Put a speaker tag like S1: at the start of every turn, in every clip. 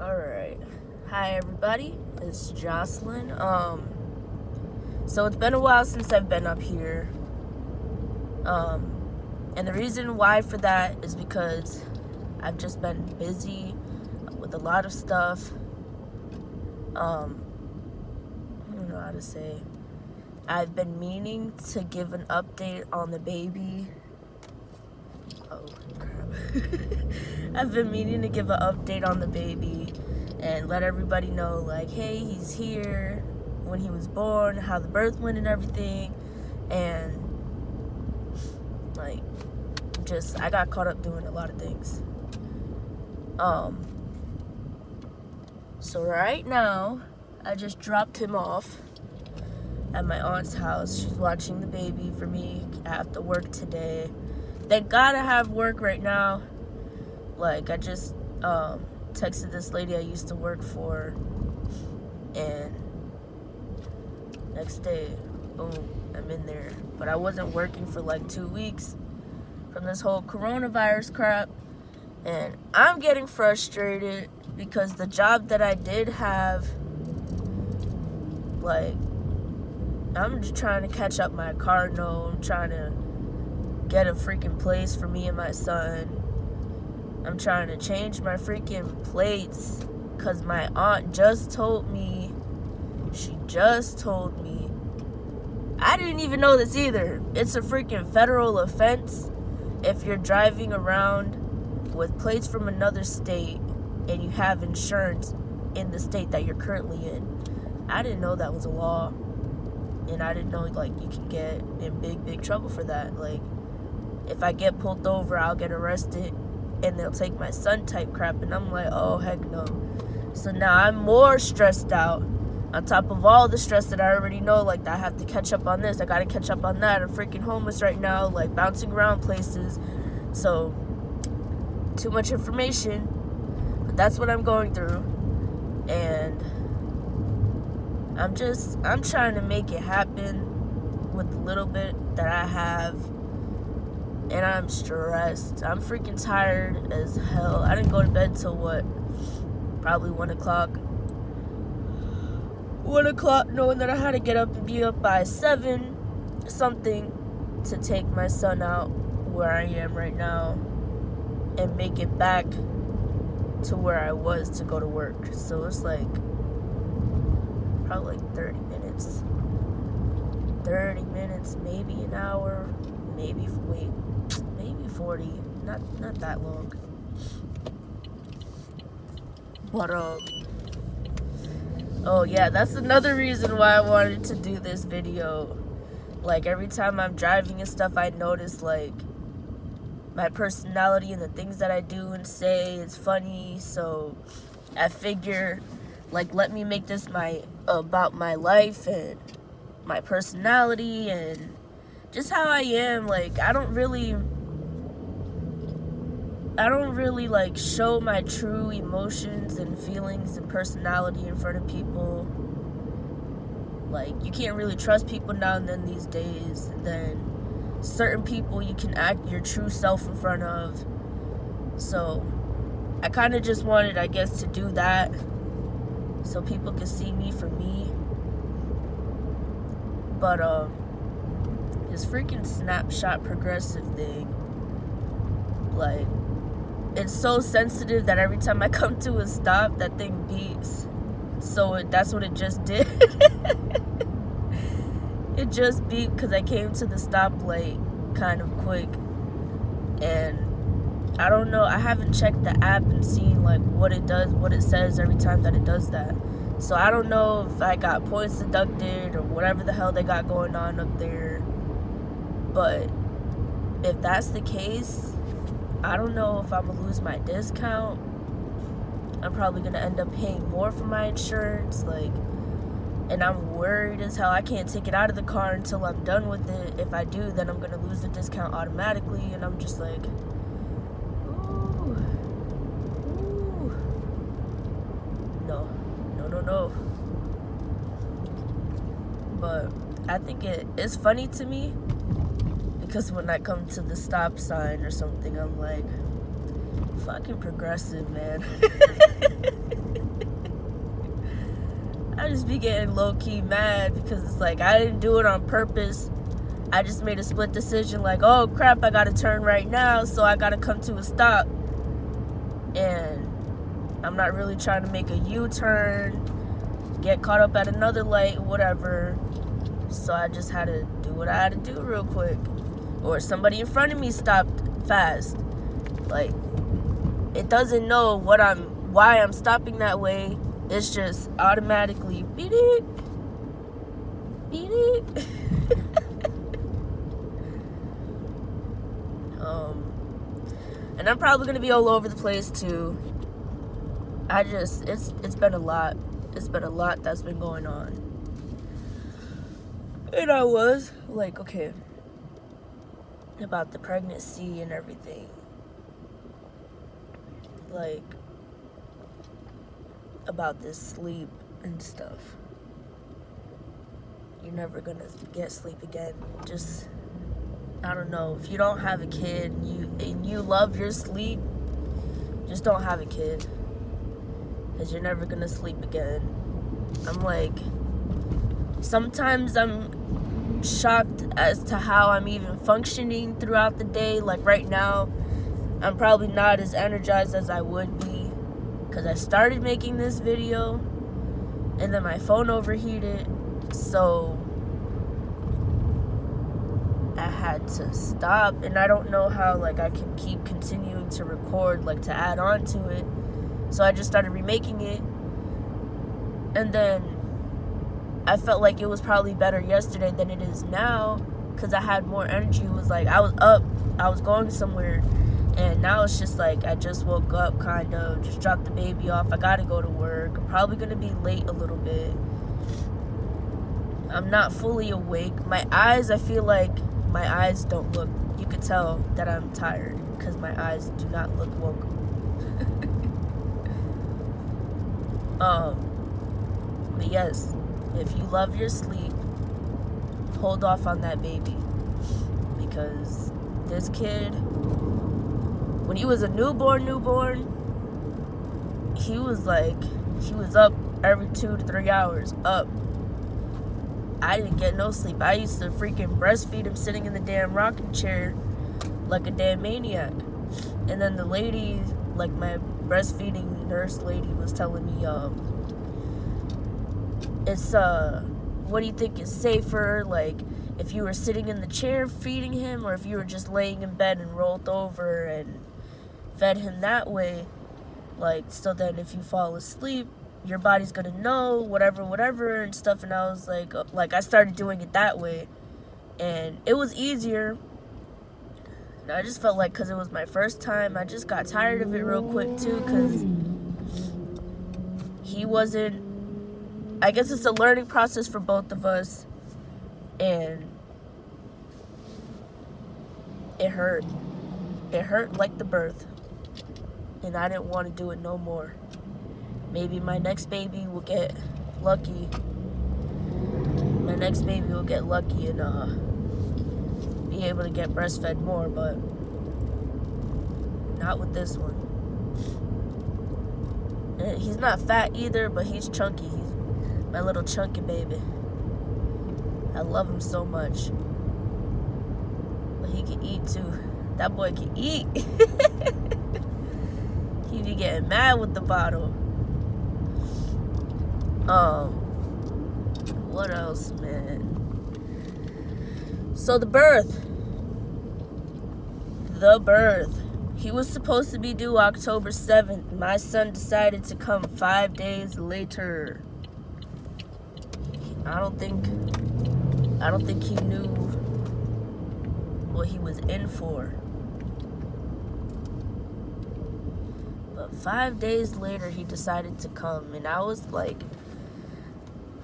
S1: Alright. Hi everybody, it's Jocelyn. So it's been a while since I've been up here. And the reason why for that is because I've just been busy with a lot of stuff. I don't know how to say. I've been meaning to give an update on the baby. Oh crap. I've been meaning to give an update on the baby and let everybody know, like, hey, he's here, when he was born, how the birth went and everything. And like, just, I got caught up doing a lot of things. So right now, I just dropped him off at my aunt's house. She's watching the baby for me. I have to work today. Thank God I have work right now. Like, I just texted this lady I used to work for, and next day, boom, I'm in there. But I wasn't working for like 2 weeks from this whole coronavirus crap, and I'm getting frustrated because the job that I did have, like, I'm just trying to catch up my car note. I'm trying to get a freaking place for me and my son. I'm trying to change my freaking plates because my aunt just told me, I didn't even know this either. It's a freaking federal offense if you're driving around with plates from another state and you have insurance in the state that you're currently in. I didn't know that was a law. And I didn't know, like, you can get in big trouble for that. Like, if I get pulled over, I'll get arrested and they'll take my son type crap. And I'm like, oh, heck no. So now I'm more stressed out on top of all the stress that I already know. Like, I have to catch up on this. I got to catch up on that. I'm freaking homeless right now, like, bouncing around places. So, too much information. But that's what I'm going through. And I'm trying to make it happen with the little bit that I have. And I'm stressed. I'm freaking tired as hell. I didn't go to bed till what? Probably 1 o'clock. 1 o'clock, knowing that I had to get up and be up by 7 something to take my son out where I am right now and make it back to where I was to go to work. So it's like probably like 30 minutes. 30 minutes, maybe an hour, maybe 40. Not that long. But oh yeah, that's another reason why I wanted to do this video. Like, every time I'm driving and stuff, I notice, like, my personality and the things that I do and say is funny. So I figure, like, let me make this about my life and my personality and just how I am. Like, I don't really like show my true emotions and feelings and personality in front of people. Like, you can't really trust people now and then these days. And then certain people you can act your true self in front of. So I kind of just wanted, I guess, to do that so people can see me for me. But this freaking Snapshot progressive thing, like, it's so sensitive that every time I come to a stop, that thing beeps. So that's what it just did. It just beeped because I came to the stoplight kind of quick. And I don't know, I haven't checked the app and seen, like, what it does, what it says every time that it does that. So I don't know if I got points deducted or whatever the hell they got going on up there. But if that's the case, I don't know if I'm gonna lose my discount. I'm probably gonna end up paying more for my insurance, like, and I'm worried as hell. I can't take it out of the car until I'm done with it. If I do, then I'm gonna lose the discount automatically, and I'm just like, ooh. No. But I think it's funny to me because when I come to the stop sign or something, I'm like, fucking progressive, man. I just be getting low-key mad because it's like I didn't do it on purpose. I just made a split decision like, oh crap, I gotta turn right now, so I gotta come to a stop. And I'm not really trying to make a U-turn, get caught up at another light, whatever. So I just had to do what I had to do real quick. Or somebody in front of me stopped fast. Like, it doesn't know why I'm stopping that way. It's just automatically beep it, beep it. And I'm probably gonna be all over the place too. It's been a lot. It's been a lot that's been going on. And I was like, okay, about the pregnancy and everything. Like, about this sleep and stuff. You're never gonna get sleep again. Just, I don't know, if you don't have a kid and you love your sleep, just don't have a kid, because you're never gonna sleep again. I'm like, sometimes I'm shocked as to how I'm even functioning throughout the day. Like right now, I'm probably not as energized as I would be because I started making this video and then my phone overheated, so I had to stop. And I don't know how like I can keep continuing to record, like to add on to it. So I just started remaking it, and then I felt like it was probably better yesterday than it is now because I had more energy. It was like I was up, I was going somewhere, and now it's just like I just woke up, kind of just dropped the baby off. I gotta go to work. I'm probably gonna be late a little bit. I'm not fully awake. My eyes, I feel like my eyes don't look, you could tell that I'm tired because my eyes do not look woke. But yes, if you love your sleep, hold off on that baby, because this kid, when he was a newborn, he was up every 2 to 3 hours, up. I didn't get no sleep. I used to freaking breastfeed him sitting in the damn rocking chair like a damn maniac. And then the lady, like my breastfeeding nurse lady, was telling me, it's what do you think is safer, like if you were sitting in the chair feeding him, or if you were just laying in bed and rolled over and fed him that way, like, so then if you fall asleep, your body's gonna know whatever and stuff. And I was like I started doing it that way, and it was easier. And I just felt like, because it was my first time, I just got tired of it real quick too, because he wasn't, I guess it's a learning process for both of us, and it hurt like the birth, and I didn't want to do it no more. Maybe my next baby will get lucky. And be able to get breastfed more, but not with this one. And he's not fat either, but he's chunky. He's my little chunky baby. I love him so much. But he can eat too. That boy can eat. He be getting mad with the bottle. What else, man? So the birth. He was supposed to be due October 7th. My son decided to come 5 days later. I don't think he knew what he was in for. But 5 days later, he decided to come, and I was like,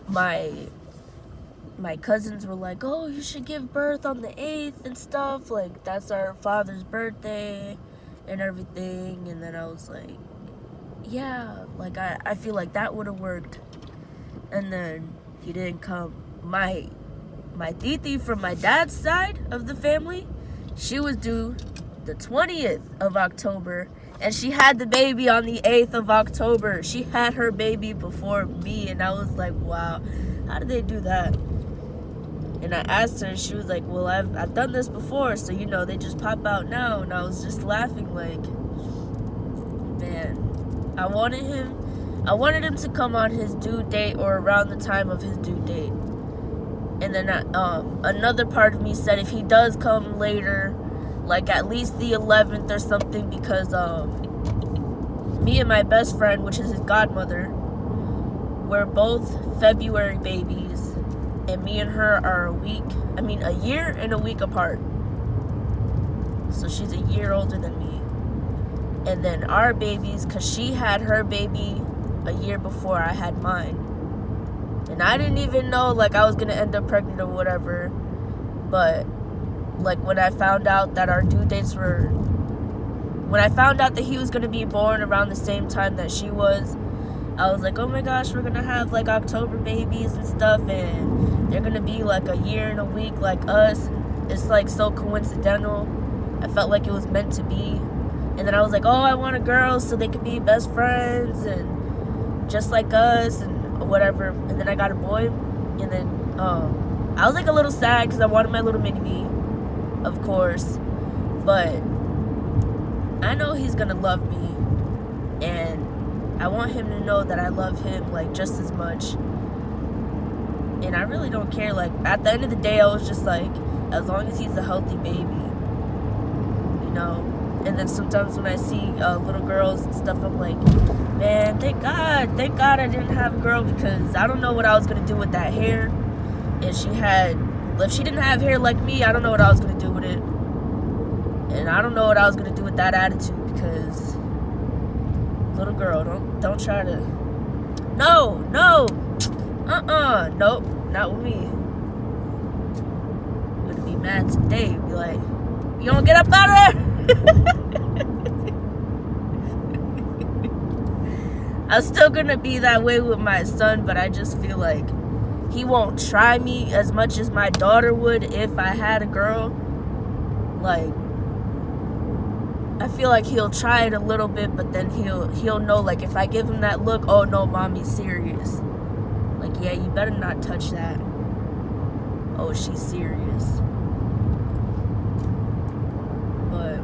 S1: my cousins were like, oh, you should give birth on the 8th and stuff, like that's our father's birthday and everything. And then I was like, yeah, like I feel like that would have worked. And then he didn't come. My titi from my dad's side of the family, she was due the 20th of October, And she had the baby on the 8th of October. She had her baby before me, and I was like, wow, how did they do that? And I asked her, and she was like, well, I've done this before, so, you know, they just pop out now. And I was just laughing like, man, I wanted him to come on his due date or around the time of his due date. And then another part of me said if he does come later, like at least the 11th or something, because me and my best friend, which is his godmother, we're both February babies, and me and her are a year and a week apart. So she's a year older than me. And then our babies, because she had her baby a year before I had mine. And I didn't even know, like, I was going to end up pregnant or whatever. But, like, when I found out that our due dates were... When I found out that he was going to be born around the same time that she was, I was like, oh my gosh, we're going to have, like, October babies and stuff. And they're going to be, like, a year and a week like us. It's, like, so coincidental. I felt like it was meant to be. And then I was like, oh, I want a girl so they could be best friends and just like us and whatever. And then I got a boy. And then I was like a little sad because I wanted my little mini-me, of course. But I know he's going to love me. And I want him to know that I love him, like, just as much. And I really don't care. Like, at the end of the day, I was just like, as long as he's a healthy baby, you know. And then sometimes when I see little girls and stuff, I'm like, man, thank God I didn't have a girl, because I don't know what I was gonna do with that hair. If she didn't have hair like me, I don't know what I was gonna do with it. And I don't know what I was gonna do with that attitude, because little girl, don't try to. No, nope, not with me. I'm gonna be mad today. Be like, you don't get up out of there. I'm still gonna be that way with my son, but I just feel like he won't try me as much as my daughter would if I had a girl. Like, I feel like he'll try it a little bit, but then he'll know, like, if I give him that look, oh no, mommy's serious. Like, yeah, you better not touch that. Oh, she's serious. But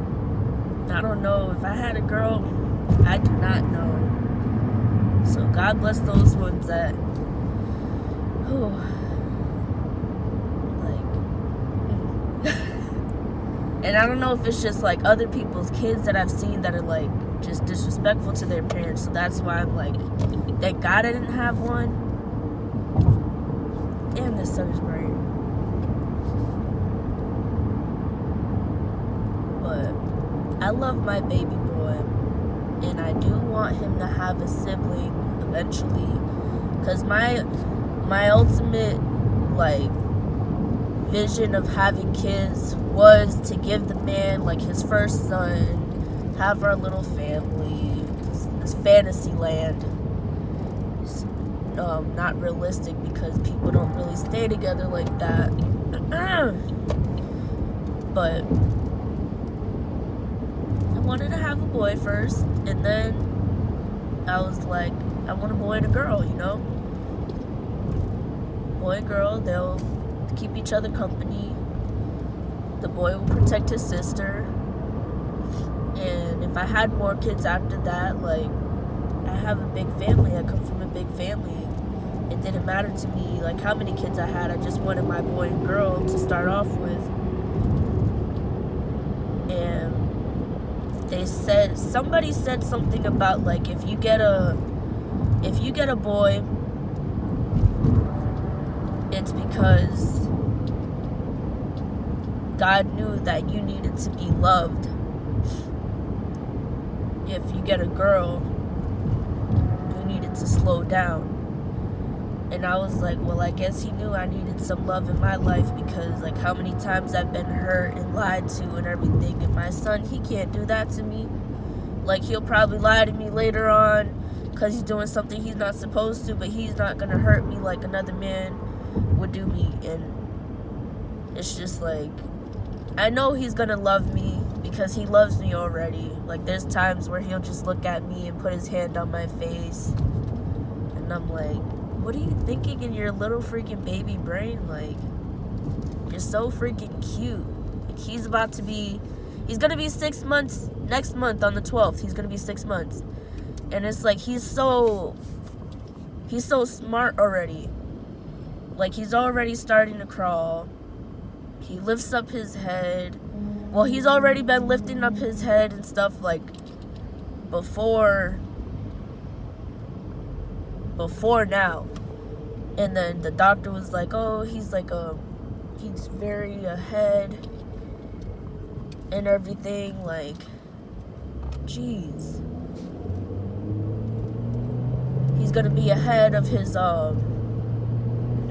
S1: I don't know. If I had a girl, I do not know. So God bless those ones that, and I don't know if it's just like other people's kids that I've seen that are like just disrespectful to their parents. So that's why I'm like, thank God I didn't have one. Damn, this sun is bright. But I love my baby boy, and I do want him to have a sibling eventually, because my ultimate, like, vision of having kids was to give the man, like, his first son, have our little family, this fantasy land. It's, not realistic, because people don't really stay together like that. But I wanted to have a boy first, and then I was like, I want a boy and a girl, you know? Boy and girl, they'll keep each other company. The boy will protect his sister. And if I had more kids after that, like, I have a big family. I come from a big family. It didn't matter to me, like, how many kids I had. I just wanted my boy and girl to start off with. And somebody said something about, like, if you get a boy, it's because God knew that you needed to be loved. If you get a girl, you needed to slow down. And I was like, well, I guess he knew I needed some love in my life, because, like, how many times I've been hurt and lied to and everything. And my son, he can't do that to me. Like, he'll probably lie to me later on because he's doing something he's not supposed to, but he's not going to hurt me like another man would do me. And it's just like, I know he's going to love me because he loves me already. Like, there's times where he'll just look at me and put his hand on my face, and I'm like, what are you thinking in your little freaking baby brain? Like, you're so freaking cute. Like, he's gonna be 6 months next month on the 12th. He's gonna be 6 months, and it's like he's so smart already. Like, he's already starting to crawl. He lifts up his head. Well, he's already been lifting up his head and stuff, like, before now. And then the doctor was like, oh, he's very ahead and everything. Like, jeez. He's gonna be ahead of his,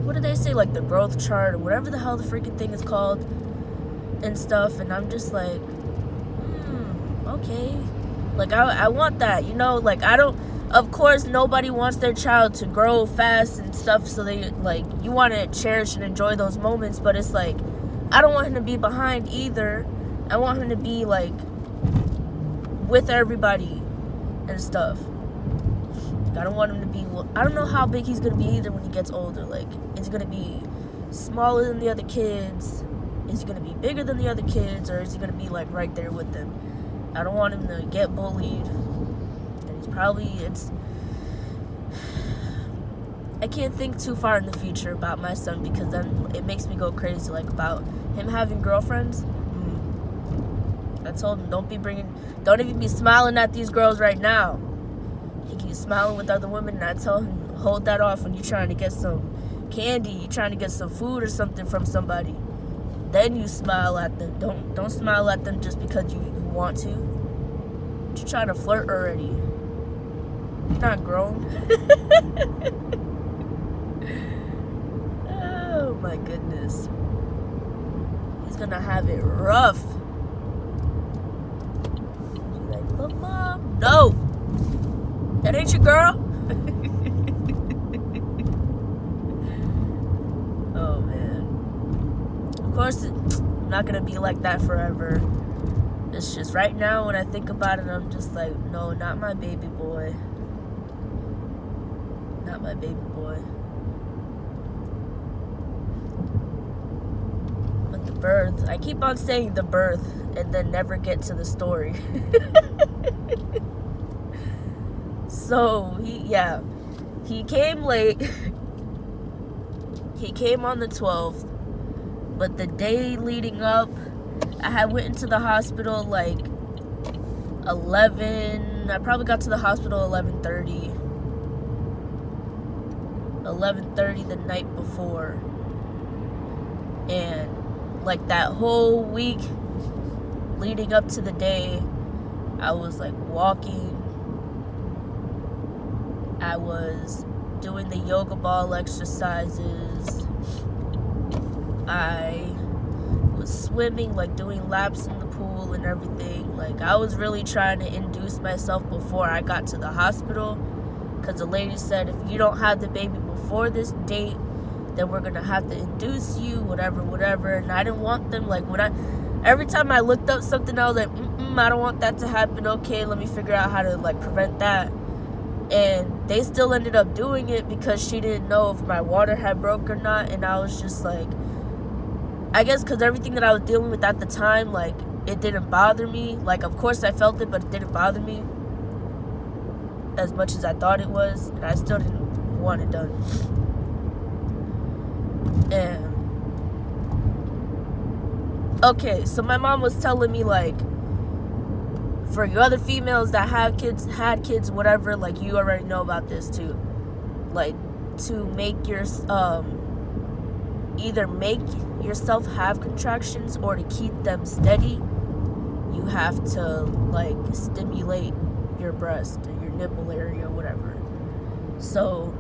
S1: what do they say, like, the growth chart or whatever the hell the freaking thing is called and stuff. And I'm just like, okay. Like, I want that, you know? Like, of course, nobody wants their child to grow fast and stuff, so they, like, you want to cherish and enjoy those moments, but it's like, I don't want him to be behind either. I want him to be, like, with everybody and stuff. I don't want him to be, I don't know how big he's going to be either when he gets older. Like, is he going to be smaller than the other kids? Is he going to be bigger than the other kids? Or is he going to be, like, right there with them? I don't want him to get bullied. And I can't think too far in the future about my son, because then it makes me go crazy, like, about him having girlfriends. I told him, don't even be smiling at these girls right now. He keeps smiling with other women, and I tell him, hold that off when you're trying to get some candy, you're trying to get some food or something from somebody. Then you smile at them. Don't smile at them just because you want to. You're trying to flirt already. You're not grown. Oh my goodness. He's gonna have it rough. He's like, but Mom, no! That ain't your girl. Oh man. Of course, I'm not gonna be like that forever. It's just right now when I think about it, I'm just like, no, not my baby boy. Not my baby boy. But the birth, I keep on saying the birth and then never get to the story. So, he came late. He came on the 12th. But the day leading up, I went into the hospital like 11. I probably got to the hospital 11:30. 11:30 the night before. And like that whole week leading up to the day, I was like walking. I was doing the yoga ball exercises. I was swimming, like doing laps in the pool and everything. Like, I was really trying to induce myself before I got to the hospital, because the lady said, if you don't have the baby before this date, then we're gonna have to induce you, whatever. And I didn't want them, like, every time I looked up something, I was like, I don't want that to happen. Okay, let me figure out how to, like, prevent that. And they still ended up doing it because she didn't know if my water had broke or not. And I was just like, I guess because everything that I was dealing with at the time, like, it didn't bother me. Like, of course I felt it, but it didn't bother me as much as I thought it was. And I still didn't want it done. And okay, so my mom was telling me, like, for you other females that had kids, whatever, like, you already know about this too. Like, to make your either make yourself have contractions or to keep them steady, you have to, like, stimulate your breast or your nipple area or whatever. So,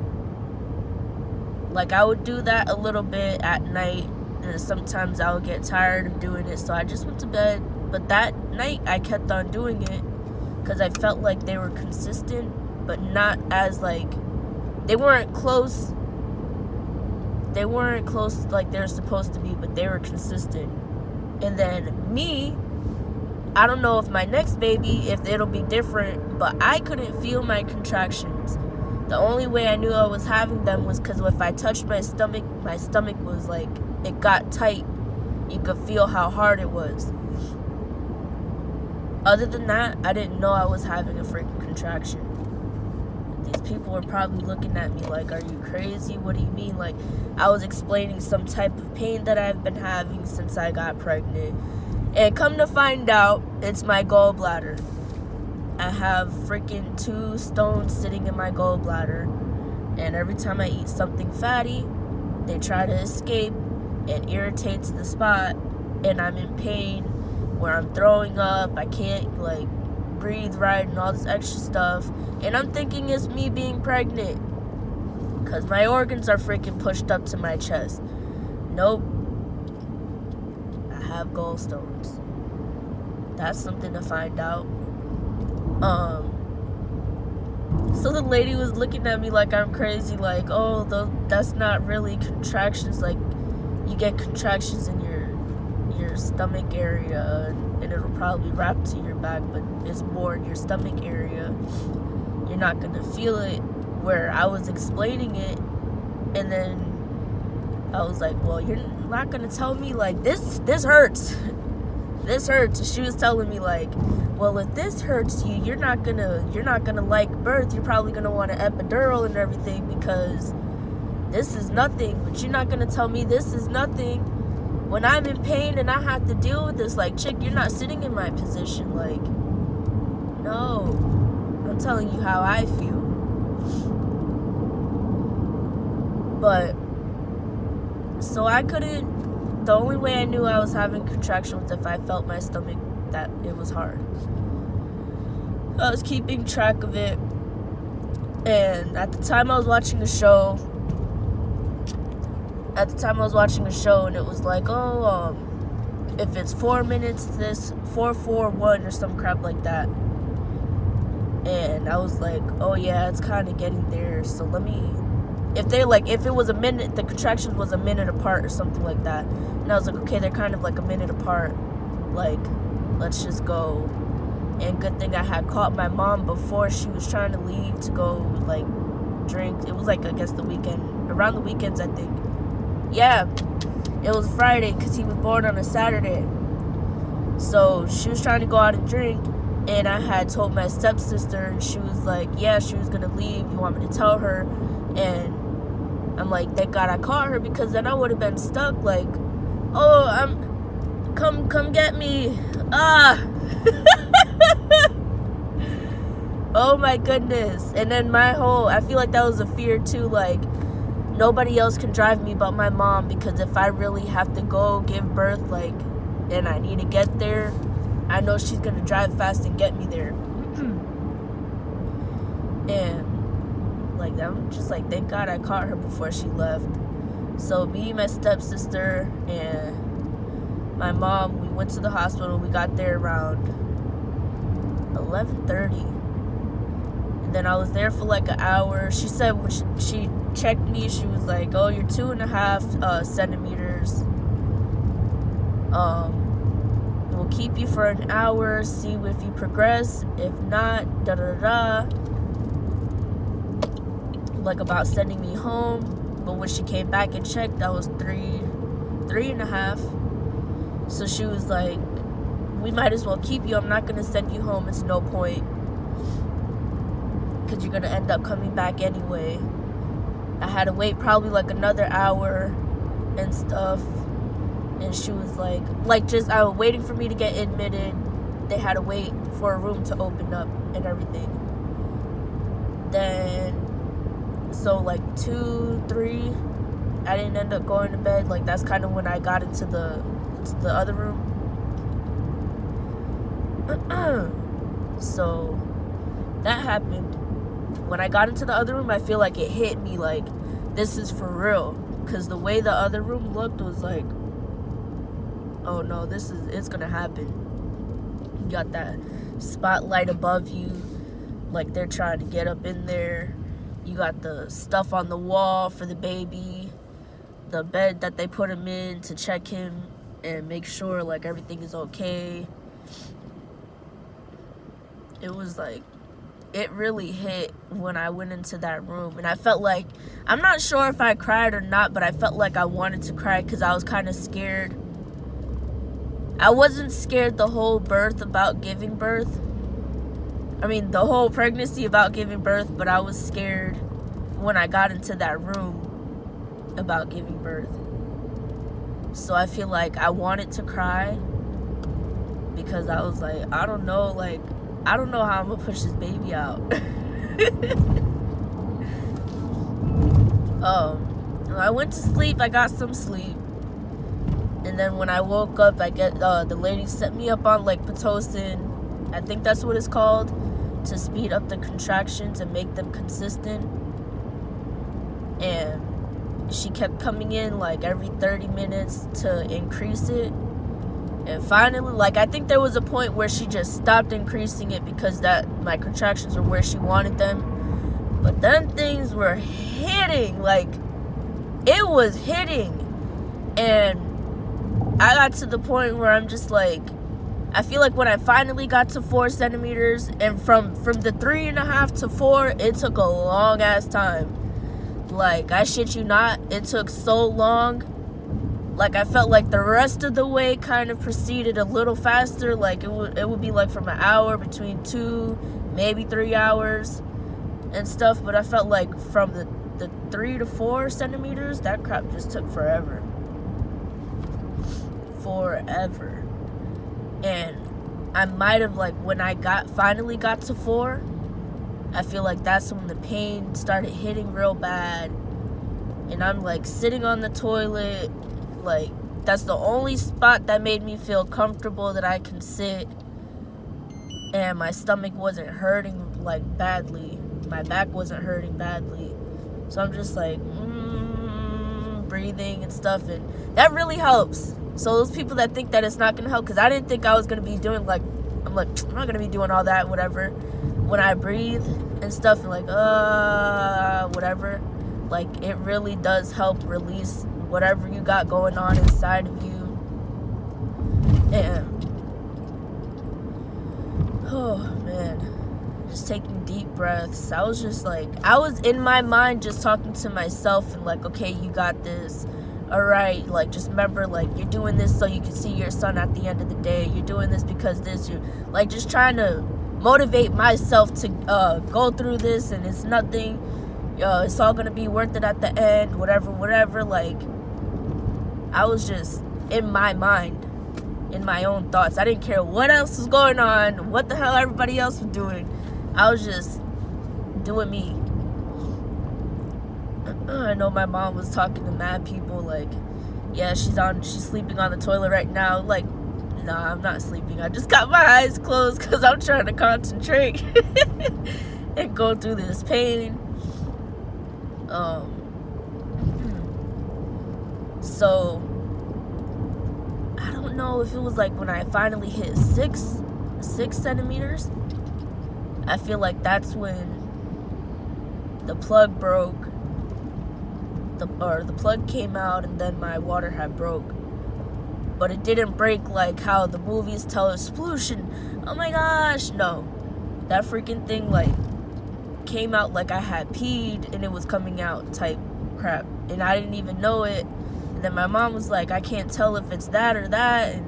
S1: like, I would do that a little bit at night, and sometimes I would get tired of doing it, so I just went to bed. But that night, I kept on doing it because I felt like they were consistent, but not as, like, they weren't close. They weren't close like they're supposed to be, but they were consistent. And then me, I don't know if my next baby, if it'll be different, but I couldn't feel my contractions. The only way I knew I was having them was because if I touched my stomach was like, it got tight. You could feel how hard it was. Other than that, I didn't know I was having a freaking contraction. These people were probably looking at me like, are you crazy? What do you mean? Like, I was explaining some type of pain that I've been having since I got pregnant. And come to find out, it's my gallbladder. I have freaking 2 stones sitting in my gallbladder. And every time I eat something fatty, they try to escape and irritates the spot. And I'm in pain where I'm throwing up. I can't, like, breathe right and all this extra stuff. And I'm thinking it's me being pregnant. Because my organs are freaking pushed up to my chest. Nope. I have gallstones. That's something to find out. So the lady was looking at me like I'm crazy, like, oh, that's not really contractions, like, you get contractions in your stomach area, and it'll probably wrap to your back, but it's more in your stomach area. You're not gonna feel it. Where I was explaining it, and then I was like, well, you're not gonna tell me, like, this hurts. This hurts. And she was telling me, like, well, if this hurts you, you're not gonna like birth. You're probably gonna want an epidural and everything because this is nothing. But you're not gonna tell me this is nothing when I'm in pain and I have to deal with this. Like, chick, you're not sitting in my position. Like, no, I'm telling you how I feel. But so I couldn't. The only way I knew I was having contraction was if I felt my stomach that it was hard. I was keeping track of it, and at the time I was watching a show. And it was like, oh, if it's 4 minutes, this 441 or some crap like that. And I was like, oh yeah, it's kind of getting there. So let me. If it was a minute, the contractions was a minute apart or something like that. And I was like, okay, they're kind of like a minute apart. Like, let's just go. And good thing I had caught my mom before she was trying to leave to go, like, drink. It was like, I guess, around the weekends, I think. Yeah, it was Friday because he was born on a Saturday. So she was trying to go out and drink. And I had told my stepsister, and she was like, yeah, she was going to leave. You want me to tell her? And I'm like, thank God I caught her, because then I would have been stuck, like, oh, come get me. Oh my goodness. And then I feel like that was a fear too, like, nobody else can drive me but my mom, because if I really have to go give birth, like, and I need to get there, I know she's gonna drive fast and get me there. And like, I'm just like, thank God I caught her before she left. So me, my stepsister, and my mom, we went to the hospital. We got there around 11:30. And then I was there for like an hour. She said when she checked me, she was like, oh, you're 2.5 centimeters. We'll keep you for an hour, see if you progress. If not, like, about sending me home. But when she came back and checked, I was 3.5. So she was like, we might as well keep you. I'm not gonna send you home. It's no point, because you're gonna end up coming back anyway. I had to wait probably like another hour and stuff. And she was like just, I was waiting for me to get admitted. They had to wait for a room to open up and everything. Then, so like 2, 3, I didn't end up going to bed. Like, that's kind of when I got into the other room. So that happened. When I got into the other room, I feel like it hit me like, this is for real. Because the way the other room looked was like, oh no, it's gonna happen. You got that spotlight above you, like they're trying to get up in there. You got the stuff on the wall for the baby, the bed that they put him in to check him and make sure like everything is okay. it was like, it really hit when I went into that room. And I felt like, I'm not sure if I cried or not, but I felt like I wanted to cry because I was kind of scared. I wasn't scared the whole birth about giving birth. I mean, the whole pregnancy about giving birth, but I was scared when I got into that room about giving birth. So I feel like I wanted to cry because I was like, I don't know how I'm gonna push this baby out. I went to sleep. I got some sleep, and then when I woke up, I get the lady set me up on like Pitocin. I think that's what it's called, to speed up the contractions and make them consistent. And she kept coming in like every 30 minutes to increase it. And finally, like, I think there was a point where she just stopped increasing it because my contractions were where she wanted them. But then things were hitting, like, it was hitting. And I got to the point where I'm just like, I feel like when I finally got to 4 centimeters, and from the 3.5 to 4, it took a long ass time. Like, I shit you not, it took so long. Like, I felt like the rest of the way kind of proceeded a little faster. Like, it would be like from an hour, between 2, maybe 3 hours and stuff. But I felt like from the 3 to 4 centimeters, that crap just took forever. Forever. And I might have, like, when I finally got to 4, I feel like that's when the pain started hitting real bad. And I'm, like, sitting on the toilet. Like, that's the only spot that made me feel comfortable that I can sit. And my stomach wasn't hurting, like, badly. My back wasn't hurting badly. So I'm just, like, breathing and stuff. And that really helps. So those people that think that it's not going to help, because I didn't think I was going to be doing, like, I'm not going to be doing all that, whatever. When I breathe and stuff, and, like, whatever. Like, it really does help release whatever you got going on inside of you. And oh man, just taking deep breaths. I was just like, I was in my mind just talking to myself and like, okay, you got this, all right, like, just remember, like, you're doing this so you can see your son at the end of the day. You're doing this because this, you're like, just trying to motivate myself to go through this, and it's nothing, it's all gonna be worth it at the end, whatever. Like, I was just in my mind, in my own thoughts. I didn't care what else was going on, what the hell everybody else was doing. I was just doing me. I know my mom was talking to mad people, like, yeah, she's sleeping on the toilet right now. Like, nah, I'm not sleeping. I just got my eyes closed because I'm trying to concentrate and go through this pain. So I don't know if it was like when I finally hit 6 centimeters. I feel like that's when the plug broke. The plug came out, and then my water had broke. But it didn't break like how the movies tell us, sploosh, oh my gosh, no. That freaking thing like came out like I had peed and it was coming out type crap, and I didn't even know it. And then my mom was like, I can't tell if it's that or that, and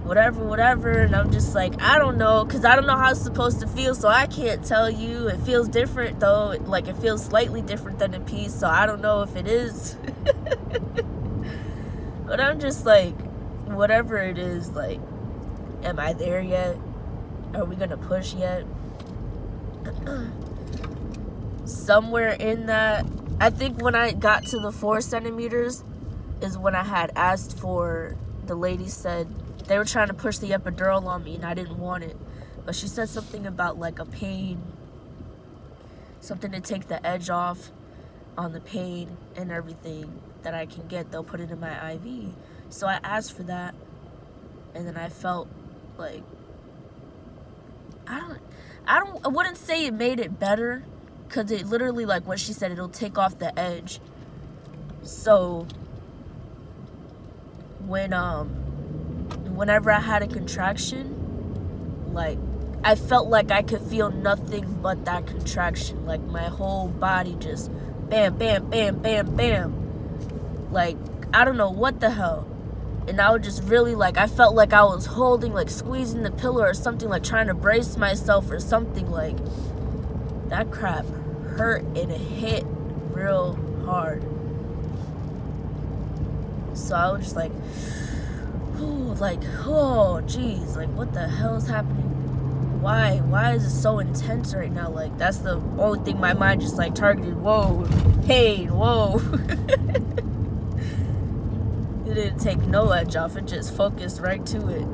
S1: whatever. And I'm just like, I don't know, because I don't know how it's supposed to feel, so I can't tell you. It feels different though, like it feels slightly different than a pee, so I don't know if it is. But I'm just like, whatever it is, like, am I there yet? Are we gonna push yet? Somewhere in that, I think when I got to the 4 centimeters is when I had asked for, the lady said they were trying to push the epidural on me and I didn't want it, but she said something about like a pain, something to take the edge off on the pain and everything that I can get. They'll put it in my IV. So I asked for that, and then I felt like, I wouldn't say it made it better, because it literally, like what she said, it'll take off the edge. So when whenever I had a contraction, like, I felt like I could feel nothing but that contraction. Like my whole body just bam, bam, bam, bam, bam. Like, I don't know what the hell. And I was just really like, I felt like I was holding, like squeezing the pillow or something, like trying to brace myself or something. Like, that crap hurt and it hit real hard. So I was just like, oh geez, like what the hell is happening? Why is it so intense right now? Like, that's the only thing my mind just like targeted. Whoa, pain, whoa. It didn't take no edge off, it just focused right to it.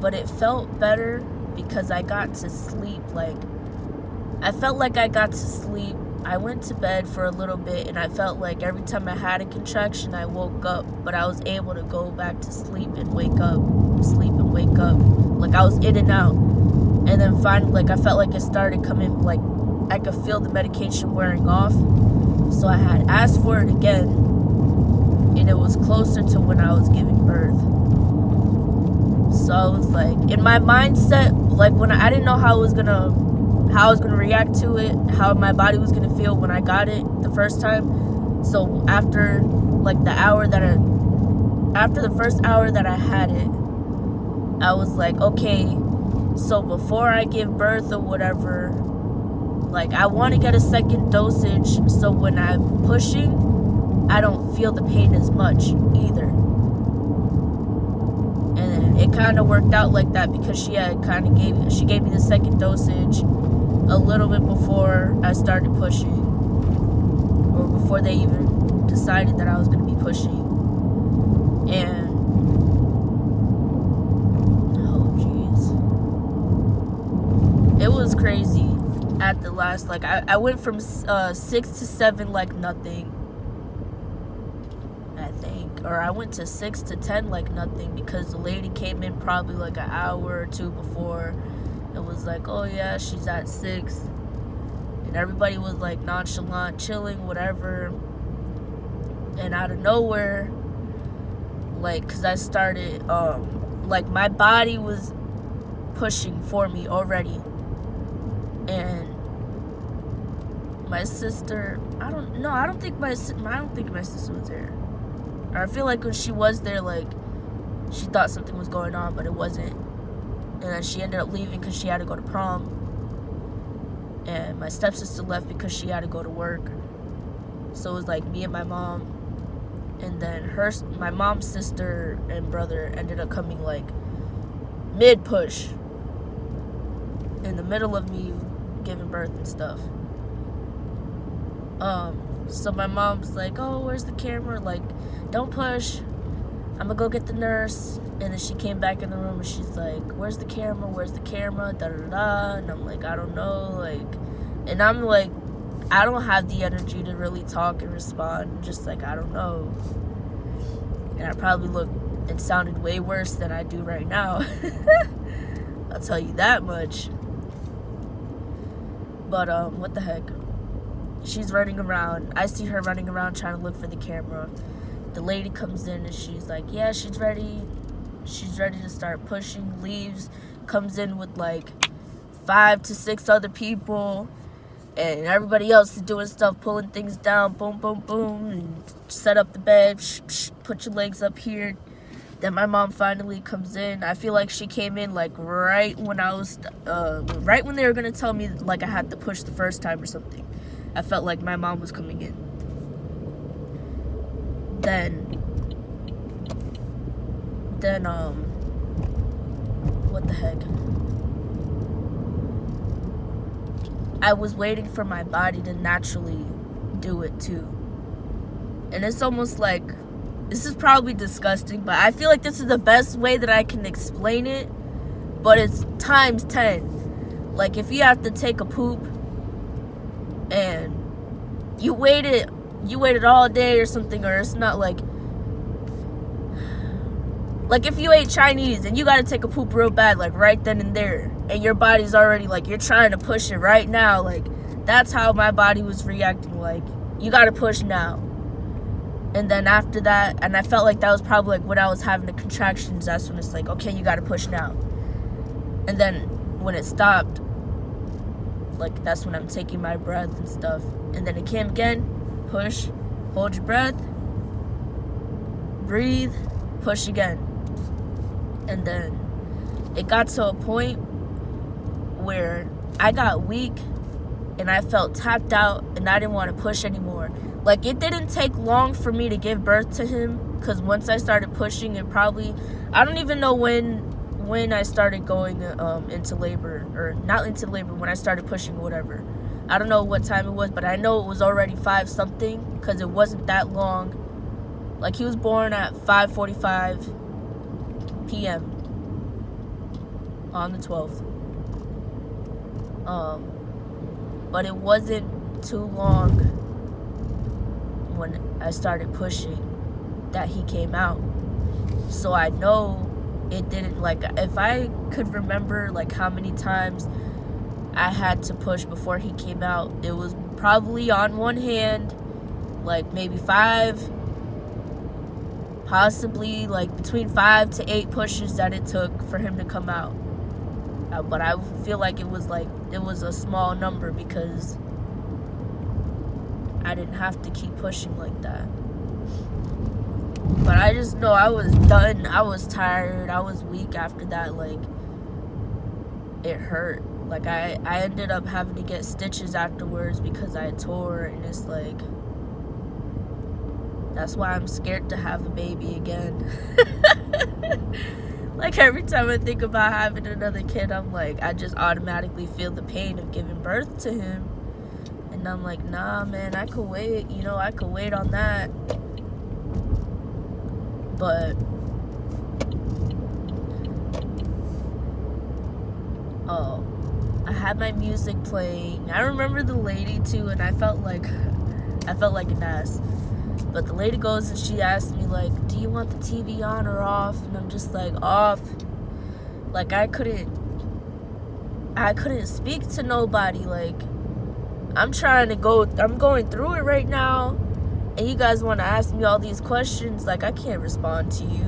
S1: But it felt better because I got to sleep. Like, I felt like I got to sleep. I went to bed for a little bit, and I felt like every time I had a contraction, I woke up, but I was able to go back to sleep and wake up, sleep and wake up. Like, I was in and out. And then finally, like, I felt like it started coming, like, I could feel the medication wearing off. So I had asked for it again, and it was closer to when I was giving birth. So I was like, in my mindset, like, when I didn't know how I was gonna react to it, how my body was gonna feel when I got it the first time. So after like after the first hour that I had it, I was like, okay, so before I give birth or whatever, like, I want to get a second dosage so when I'm pushing, I don't feel the pain as much either. And it kind of worked out like that because she gave me the second dosage a little bit before I started pushing, or before they even decided that I was going to be pushing. And oh jeez, it was crazy at the last. Like, I went from 6 to 7 like nothing, I think, or I went to 6 to 10 like nothing, because the lady came in probably like an hour or two before. It was like, oh yeah, she's at 6, and everybody was like nonchalant, chilling, whatever. And out of nowhere, like, because I started, like, my body was pushing for me already, and my sister, I don't think my sister was there. Or I feel like when she was there, like, she thought something was going on, but it wasn't. And then she ended up leaving because she had to go to prom. And my stepsister left because she had to go to work. So it was like me and my mom. And then my mom's sister and brother ended up coming like mid-push, in the middle of me giving birth and stuff. So my mom's like, oh, where's the camera? Like, don't push. I'm gonna go get the nurse. And then she came back in the room and she's like, where's the camera? Where's the camera? Da da da. And I'm like, I don't know. Like, and I'm like, I don't have the energy to really talk and respond. Just like, I don't know. And I probably looked and sounded way worse than I do right now. I'll tell you that much. But what the heck? She's running around. I see her running around trying to look for the camera. The lady comes in and she's like, yeah, she's ready. She's ready to start pushing. Leaves, comes in with like 5 to 6 other people, and everybody else is doing stuff, pulling things down, boom, boom, boom, and set up the bed, put your legs up here. Then my mom finally comes in. I feel like she came in like right when right when they were gonna tell me like I had to push the first time or something. I felt like my mom was coming in. Then what the heck? I was waiting for my body to naturally do it too. And it's almost like, this is probably disgusting, but I feel like this is the best way that I can explain it, but it's times 10. Like, if you have to take a poop and you waited all day or something, or it's not like if you ate Chinese and you gotta take a poop real bad, like right then and there, and your body's already like, you're trying to push it right now, like, that's how my body was reacting. Like, you gotta push now. And then after that, and I felt like that was probably like when I was having the contractions, that's when it's like, okay, you gotta push now. And then when it stopped, like that's when I'm taking my breath and stuff. And then it came again, push, hold your breath, breathe, push again. And then it got to a point where I got weak and I felt tapped out and I didn't want to push anymore. Like, it didn't take long for me to give birth to him, because once I started pushing, it probably, I don't even know when I started going into labor, or not into labor, when I started pushing or whatever. I don't know what time it was, but I know it was already 5 something, because it wasn't that long. Like, he was born at 5:45 p.m. on the 12th. But it wasn't too long when I started pushing that he came out. So I know it didn't, like, if I could remember like how many times I had to push before he came out, it was probably on one hand like maybe 5, possibly like between 5 to 8 pushes that it took for him to come out. But I feel like it was a small number because I didn't have to keep pushing like that. But I just know I was done. I was tired. I was weak after that. Like, it hurt. Like, I ended up having to get stitches afterwards because I tore, and it's like, that's why I'm scared to have a baby again. Like, every time I think about having another kid, I'm like, I just automatically feel the pain of giving birth to him. And I'm like, nah, man, I could wait. You know, I could wait on that. But, I had my music playing. I remember the lady, too, and I felt like an ass. But the lady goes and she asked me, like, do you want the TV on or off? And I'm just like, off. Like, I couldn't speak to nobody. Like, I'm going through it right now, and you guys want to ask me all these questions. Like, I can't respond to you.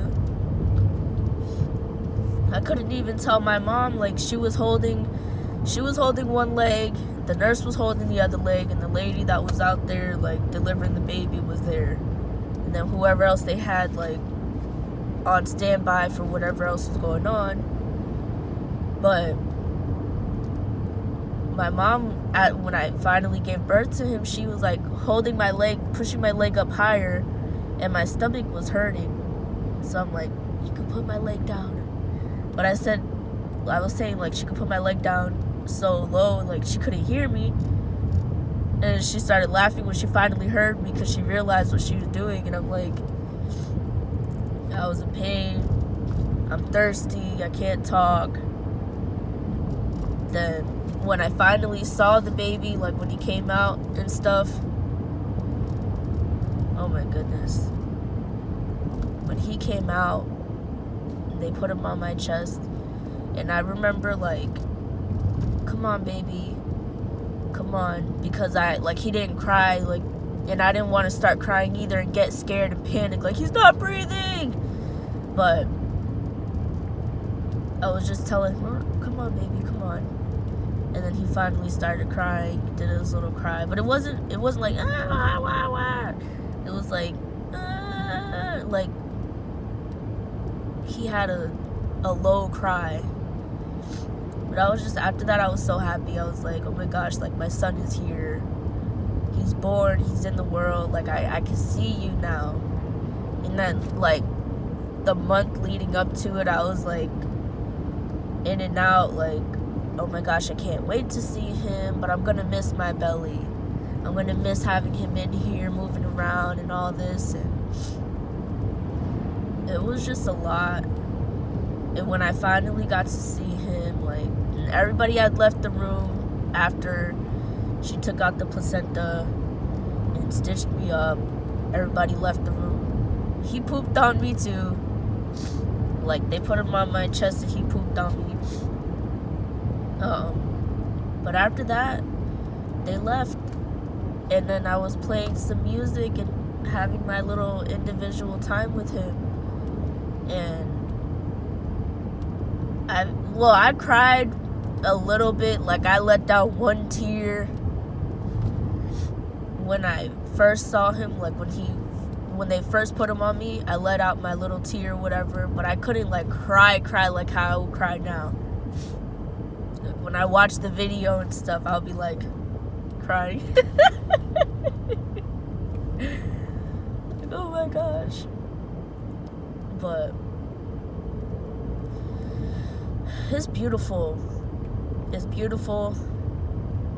S1: I couldn't even tell my mom. Like, she was holding one leg, the nurse was holding the other leg, and the lady that was out there, like, delivering the baby was there. And then whoever else they had, like, on standby for whatever else was going on. But my mom, when I finally gave birth to him, she was, like, holding my leg, pushing my leg up higher, and my stomach was hurting. So I'm like, you can put my leg down. But I was saying, like, she could put my leg down so low, like, she couldn't hear me. And she started laughing when she finally heard me because she realized what she was doing. And I'm like, I was in pain, I'm thirsty, I can't talk. Then when I finally saw the baby, like when he came out and stuff, oh my goodness, when he came out, they put him on my chest, and I remember, like, come on, baby, come on, because he didn't cry, like, and I didn't want to start crying either and get scared and panic, like, he's not breathing. But I was just telling him, come on, baby, come on. And then he finally started crying, did his little cry, but it wasn't like, ah, wah, wah. It was like he had a low cry. But I was just, after that, I was so happy. I was like, oh my gosh, like, my son is here. He's born, he's in the world, like, I can see you now. And then, like, the month leading up to it, I was like, in and out, like, oh my gosh, I can't wait to see him, but I'm gonna miss my belly. I'm gonna miss having him in here, moving around and all this, and it was just a lot. And when I finally got to see him, like, everybody had left the room after she took out the placenta and stitched me up. Everybody left the room. He pooped on me too. Like, they put him on my chest and he pooped on me. But after that, they left. And then I was playing some music, and having my little individual time with him. And I cried a little bit. Like, I let down one tear when I first saw him. Like, when they first put him on me, I let out my little tear, whatever. But I couldn't, like, cry like how I would cry now. Like, when I watch the video and stuff, I'll be, like, crying. Like, oh my gosh. But it's beautiful. It's beautiful.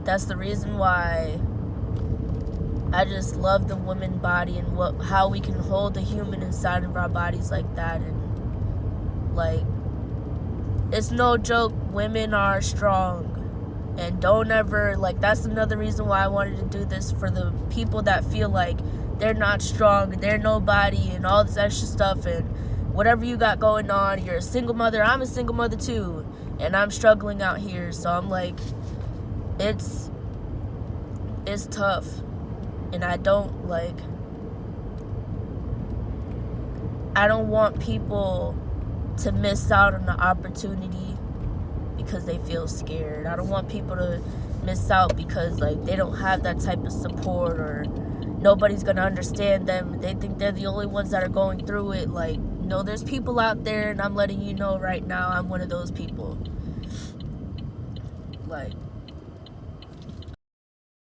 S1: That's the reason why I just love the woman body and how we can hold the human inside of our bodies like that. And like, it's no joke, women are strong. And don't ever, like, that's another reason why I wanted to do this, for the people that feel like they're not strong, they're nobody, and all this extra stuff, and whatever you got going on. You're a single mother. I'm a single mother too, and I'm struggling out here. So I'm like, it's tough. And I don't want people to miss out on the opportunity because they feel scared. I don't want people to miss out because, like, they don't have that type of support, or nobody's gonna understand them. They think they're the only ones that are going through it. Like, no, there's people out there, and I'm letting you know right now, I'm one of those people. Like,